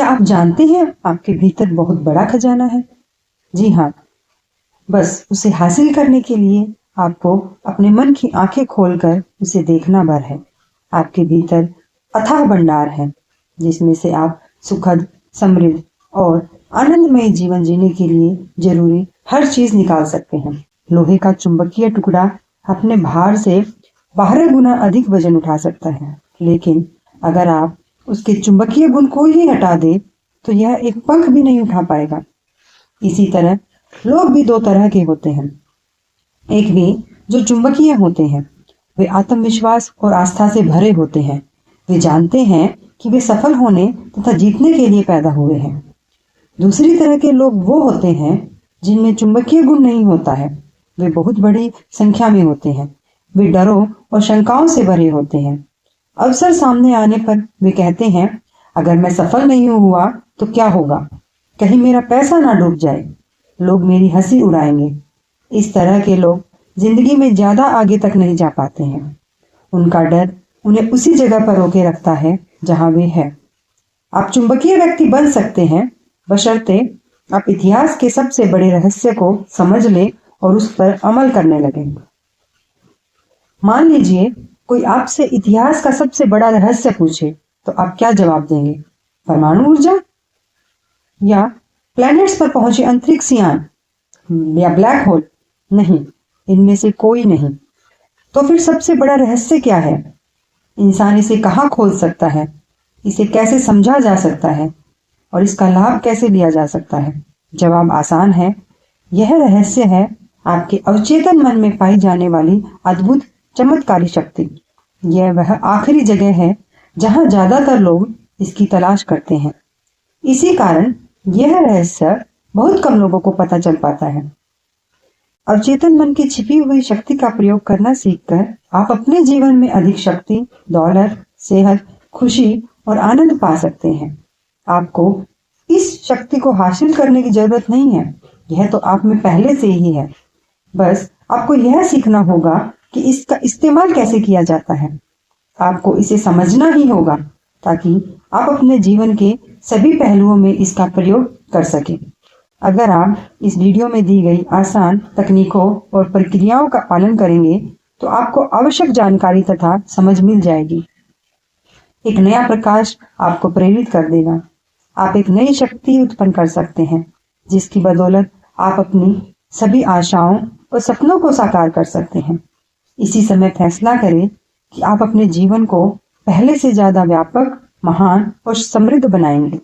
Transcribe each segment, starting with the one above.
क्या आप जानते हैं आपके भीतर बहुत बड़ा खजाना है? जी हाँ, बस उसे हासिल करने के लिए आपको अपने मन की आंखें खोलकर उसे देखना भर है। आपके भीतर अथाह भंडार है, जिसमें से आप सुखद, समृद्ध और आनंदमय जीवन जीने के लिए जरूरी हर चीज निकाल सकते हैं। लोहे का चुंबकीय टुकड़ा अपने भार से 12 गुना अधिक वजन उठा सकता है, लेकिन अगर आप उसके चुंबकीय गुण को ही हटा दे तो यह एक पंख भी नहीं उठा पाएगा। इसी तरह लोग भी दो तरह के होते हैं। एक वे जो चुंबकीय होते हैं, वे आत्मविश्वास और आस्था से भरे होते हैं। वे जानते हैं कि वे सफल होने तथा जीतने के लिए पैदा हुए हैं। दूसरी तरह के लोग वो होते हैं जिनमें चुंबकीय गुण नहीं होता है। वे बहुत बड़ी संख्या में होते हैं। वे डरों और शंकाओं से भरे होते हैं। अवसर सामने आने पर वे कहते हैं, अगर मैं सफल नहीं हुआ तो क्या होगा? कहीं मेरा पैसा ना डूब जाए, लोग मेरी हंसी उड़ाएंगे। इस तरह के लोग जिंदगी में ज्यादा आगे तक नहीं जा पाते हैं। उनका डर उन्हें उसी जगह पर रोके रखता है जहां वे हैं। आप चुंबकीय व्यक्ति बन सकते हैं, बशर्ते आप इतिहास के सबसे बड़े रहस्य को समझ ले और उस पर अमल करने लगे। मान लीजिए कोई आपसे इतिहास का सबसे बड़ा रहस्य पूछे, तो आप क्या जवाब देंगे? परमाणु ऊर्जा, या प्लैनेट्स पर पहुंचे अंतरिक्ष यान, या ब्लैक होल? नहीं, इनमें से कोई नहीं। तो फिर सबसे बड़ा रहस्य क्या है? इंसान इसे कहाँ खोज सकता है? इसे कैसे समझा जा सकता है और इसका लाभ कैसे लिया जा सकता है? जवाब आसान है। यह रहस्य है आपके अवचेतन मन में पाई जाने वाली अद्भुत चमत्कारी शक्ति। यह वह आखिरी जगह है जहां ज्यादातर लोग इसकी तलाश करते हैं। इसी कारण यह रहस्य बहुत कम लोगों को पता चल पाता है। अवचेतन मन की छिपी हुई शक्ति का प्रयोग करना सीखकर आप अपने जीवन में अधिक शक्ति, दौलत, सेहत, खुशी और आनंद पा सकते हैं। आपको इस शक्ति को हासिल करने की जरूरत नहीं है, यह तो आप में पहले से ही है। बस आपको यह सीखना होगा कि इसका इस्तेमाल कैसे किया जाता है। आपको इसे समझना ही होगा ताकि आप अपने जीवन के सभी पहलुओं में इसका प्रयोग कर सकें। अगर आप इस वीडियो में दी गई आसान तकनीकों और प्रक्रियाओं का पालन करेंगे तो आपको आवश्यक जानकारी तथा समझ मिल जाएगी। एक नया प्रकाश आपको प्रेरित कर देगा। आप एक नई शक्ति उत्पन्न कर सकते हैं, जिसकी बदौलत आप अपनी सभी आशाओं और सपनों को साकार कर सकते हैं। इसी समय फैसला करें कि आप अपने जीवन को पहले से ज्यादा व्यापक, महान और समृद्ध बनाएंगे।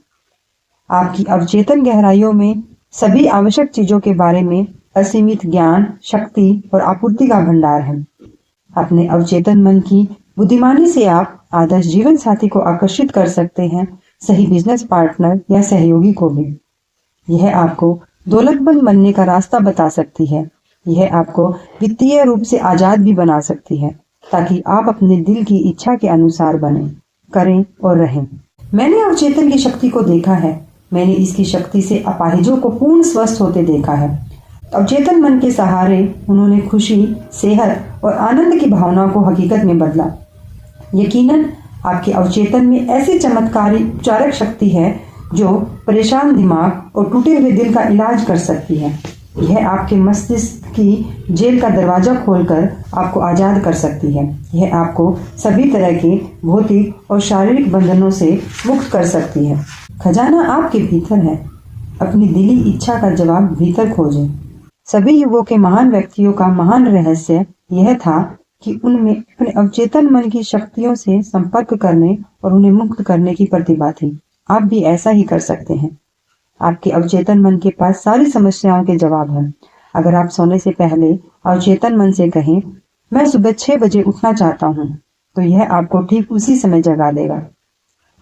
आपकी अवचेतन गहराइयों में सभी आवश्यक चीजों के बारे में असीमित ज्ञान, शक्ति और आपूर्ति का भंडार है। अपने अवचेतन मन की बुद्धिमानी से आप आदर्श जीवन साथी को आकर्षित कर सकते हैं, सही बिजनेस पार्टनर या सहयोगी को भी। यह आपको दौलतमंद बनने का रास्ता बता सकती है। यह आपको वित्तीय रूप से आजाद भी बना सकती है, ताकि आप अपने दिल की इच्छा के अनुसार बने, करें और रहें। मैंने अवचेतन की शक्ति को देखा है। मैंने इसकी शक्ति से अपाहिजों को पूर्ण स्वस्थ होते देखा है। अवचेतन मन के सहारे उन्होंने खुशी, सेहत और आनंद की भावना को हकीकत में बदला। यकीनन आपके अवचेतन में ऐसी चमत्कारी उपचारक शक्ति है जो परेशान दिमाग और टूटे हुए दिल का इलाज कर सकती है। यह आपके मस्तिष्क की जेल का दरवाजा खोलकर आपको आजाद कर सकती है। यह आपको सभी तरह के भौतिक और शारीरिक बंधनों से मुक्त कर सकती है। खजाना आपके भीतर है। अपनी दिली इच्छा का जवाब भीतर खोजें। सभी युगों के महान व्यक्तियों का महान रहस्य यह था कि उनमें अपने अवचेतन मन की शक्तियों से संपर्क करने और उन्हें मुक्त करने की प्रतिभा थी। आप भी ऐसा ही कर सकते हैं। आपके अवचेतन मन के पास सारी समस्याओं के जवाब हैं। अगर आप सोने से पहले अवचेतन मन से कहें, मैं सुबह 6 बजे उठना चाहता हूँ, तो यह आपको ठीक उसी समय जगा देगा।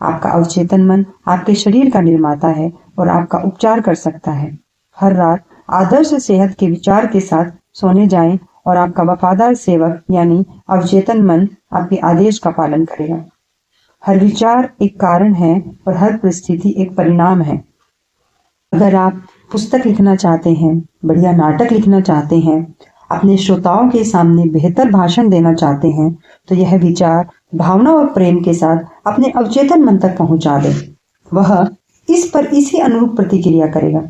आपका अवचेतन मन आपके शरीर का निर्माता है और आपका उपचार कर सकता है। हर रात आदर्श सेहत के विचार के साथ सोने जाएं और आपका वफादार सेवक यानी अवचेतन मन आपके आदेश का पालन करेगा। हर विचार एक कारण है और हर परिस्थिति एक परिणाम है। अगर आप पुस्तक लिखना चाहते हैं, बढ़िया नाटक लिखना चाहते हैं, अपने श्रोताओं के सामने बेहतर भाषण देना चाहते हैं, तो यह विचार भावना और प्रेम के साथ अपने अवचेतन मन तक पहुंचा दें। वह इस पर इसी अनुरूप प्रतिक्रिया करेगा।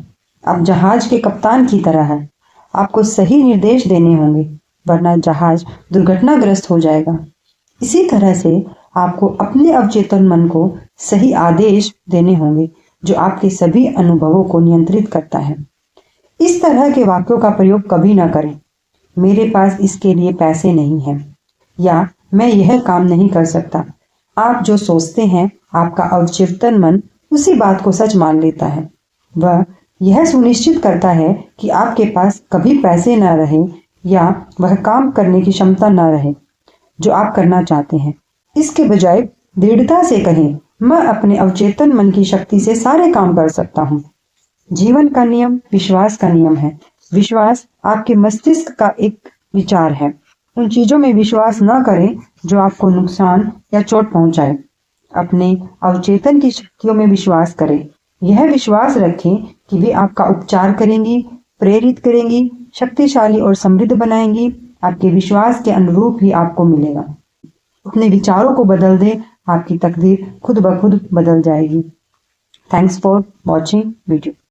आप जहाज के कप्तान की तरह है, आपको सही निर्देश देने होंगे, वरना जहाज दुर्घटनाग्रस्त हो जाएगा। इसी तरह से आपको अपने अवचेतन मन को सही आदेश देने होंगे जो आपके सभी अनुभवों को नियंत्रित करता है। इस तरह के वाक्यों का प्रयोग कभी ना करें। मेरे पास इसके लिए पैसे नहीं हैं, या मैं यह काम नहीं कर सकता। आप जो सोचते हैं, आपका अवचेतन मन उसी बात को सच मान लेता है। वह यह सुनिश्चित करता है कि आपके पास कभी पैसे न रहे या वह काम करने की क्षमता न रहे जो आप करना चाहते हैं। इसके बजाय दृढ़ता से कहें, मैं अपने अवचेतन मन की शक्ति से सारे काम कर सकता हूँ। जीवन का नियम विश्वास का नियम है। विश्वास आपके मस्तिष्क का एक विचार है। उन चीजों में विश्वास न करें जो आपको नुकसान या चोट पहुंचाए। अपने अवचेतन की शक्तियों में विश्वास करें। यह विश्वास रखें कि वे आपका उपचार करेंगी, प्रेरित करेंगी, शक्तिशाली और समृद्ध बनाएंगी। आपके विश्वास के अनुरूप ही आपको मिलेगा। अपने विचारों को बदल दें, आपकी तकदीर खुद ब खुद बदल जाएगी। Thanks for watching video.